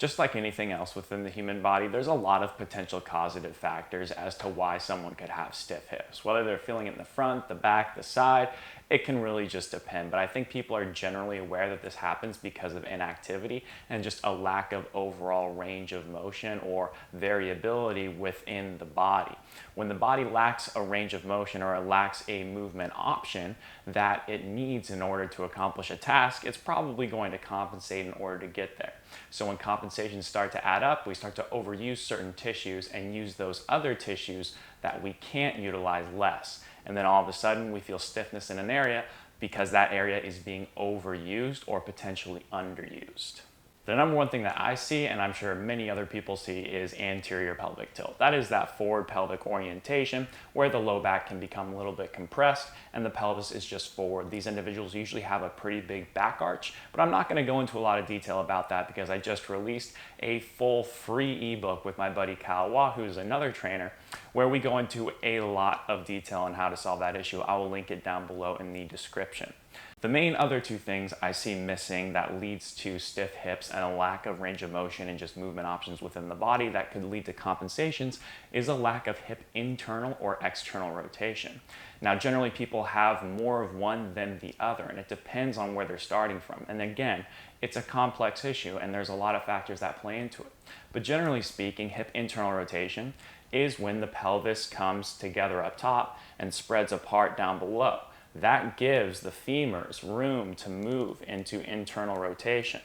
Just like anything else within the human body, there's a lot of potential causative factors as to why someone could have stiff hips. Whether they're feeling it in the front, the back, the side, it can really just depend. But I think people are generally aware that this happens because of inactivity and just a lack of overall range of motion or variability within the body. When the body lacks a range of motion or it lacks a movement option that it needs in order to accomplish a task, it's probably going to compensate in order to get there. So when compensations start to add up, we start to overuse certain tissues and use those other tissues that we can't utilize less. And then all of a sudden we feel stiffness in an area because that area is being overused or potentially underused. The number one thing that I see, and I'm sure many other people see, is anterior pelvic tilt. That is that forward pelvic orientation where the low back can become a little bit compressed and the pelvis is just forward. These individuals usually have a pretty big back arch, but I'm not going to go into a lot of detail about that because I just released a full free ebook with my buddy Kyle Waugh, who's another trainer, where we go into a lot of detail on how to solve that issue. I will link it down below in the description. The main other two things I see missing that leads to stiff hips and a lack of range of motion and just movement options within the body that could lead to compensations is a lack of hip internal or external rotation. Now, generally people have more of one than the other, and it depends on where they're starting from. And again, it's a complex issue and there's a lot of factors that play into it. But generally speaking, hip internal rotation is when the pelvis comes together up top and spreads apart down below. That gives the femurs room to move into internal rotation.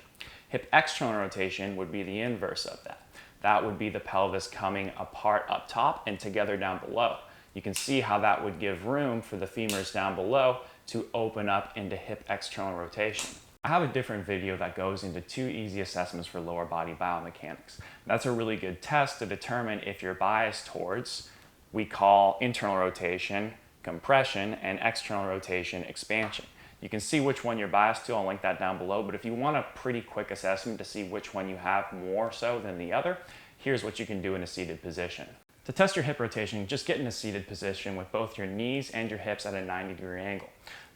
Hip external rotation would be the inverse of that. That would be the pelvis coming apart up top and together down below. You can see how that would give room for the femurs down below to open up into hip external rotation. I have a different video that goes into 2 easy assessments for lower body biomechanics. That's a really good test to determine if you're biased towards, we call internal rotation, compression, and external rotation, expansion. You can see which one you're biased to. I'll link that down below. But if you want a pretty quick assessment to see which one you have more so than the other, here's what you can do in a seated position. To test your hip rotation, just get in a seated position with both your knees and your hips at a 90-degree angle.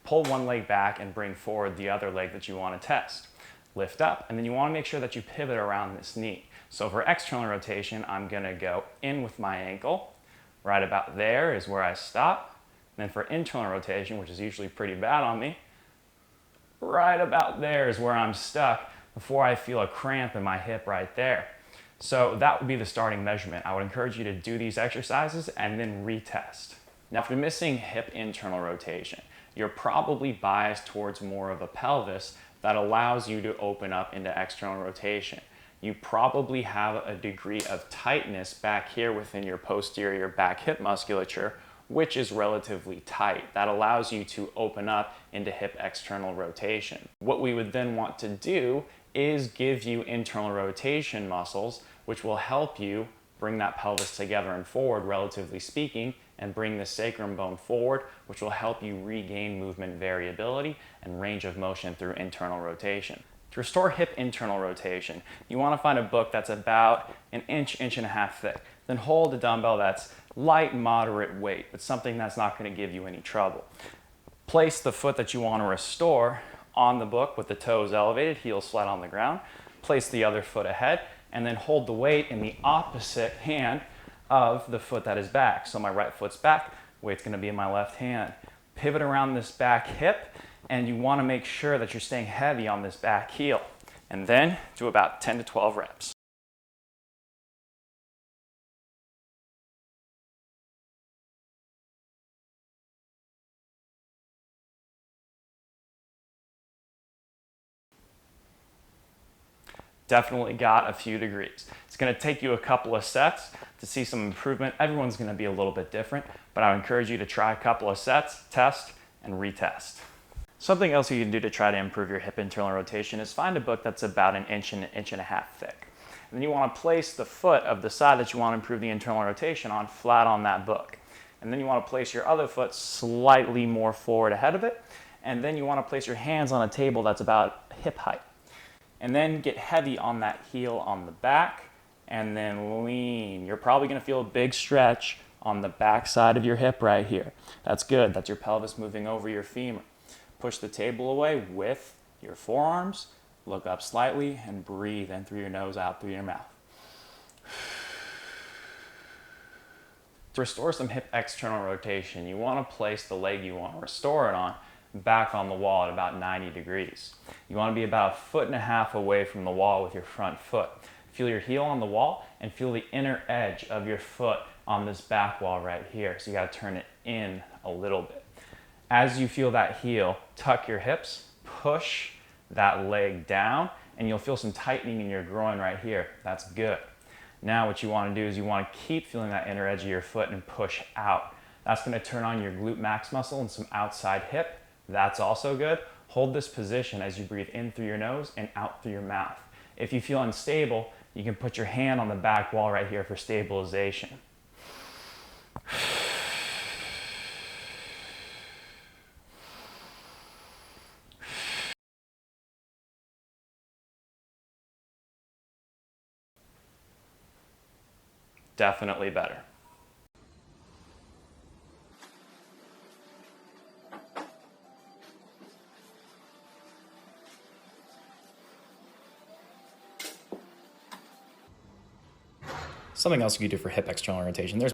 Pull one leg back and bring forward the other leg that you want to test. Lift up, and then you want to make sure that you pivot around this knee. So for external rotation, I'm going to go in with my ankle. Right about there is where I stop. And then for internal rotation, which is usually pretty bad on me, right about there is where I'm stuck before I feel a cramp in my hip right there. So that would be the starting measurement. I would encourage you to do these exercises and then retest. Now, if you're missing hip internal rotation, you're probably biased towards more of a pelvis that allows you to open up into external rotation. You probably have a degree of tightness back here within your posterior back hip musculature, which is relatively tight. That allows you to open up into hip external rotation. What we would then want to do is give you internal rotation muscles, which will help you bring that pelvis together and forward, relatively speaking, and bring the sacrum bone forward, which will help you regain movement variability and range of motion through internal rotation. To restore hip internal rotation, you want to find a book that's about an inch, inch and a half thick. Then hold a dumbbell that's light, moderate weight, but something that's not going to give you any trouble. Place the foot that you want to restore on the book with the toes elevated, heels flat on the ground. Place the other foot ahead, and then hold the weight in the opposite hand of the foot that is back. So my right foot's back, weight's going to be in my left hand. Pivot around this back hip, and you want to make sure that you're staying heavy on this back heel. And then do about 10 to 12 reps. Definitely got a few degrees. It's going to take you a couple of sets to see some improvement. Everyone's going to be a little bit different, but I would encourage you to try a couple of sets, test, and retest. Something else you can do to try to improve your hip internal rotation is find a book that's about an inch and a half thick. And then you want to place the foot of the side that you want to improve the internal rotation on flat on that book. And then you want to place your other foot slightly more forward ahead of it. And then you want to place your hands on a table that's about hip height. And then get heavy on that heel on the back, and then lean. You're probably going to feel a big stretch on the back side of your hip right here. That's good. That's your pelvis moving over your femur. Push the table away with your forearms, Look up slightly and breathe in through your nose, out through your mouth. To restore some hip external rotation, you want to place the leg you want to restore it on back on the wall at about 90 degrees. You want to be about 1.5 feet away from the wall with your front foot. Feel your heel on the wall and feel the inner edge of your foot on this back wall right here. So you got to turn it in a little bit. As you feel that heel, tuck your hips, push that leg down, and you'll feel some tightening in your groin right here. That's good. Now what you want to do is you want to keep feeling that inner edge of your foot and push out. That's going to turn on your glute max muscle and some outside hip. That's also good. Hold this position as you breathe in through your nose and out through your mouth. If you feel unstable, you can put your hand on the back wall right here for stabilization. Definitely better. Something else you could do for hip external rotation. There's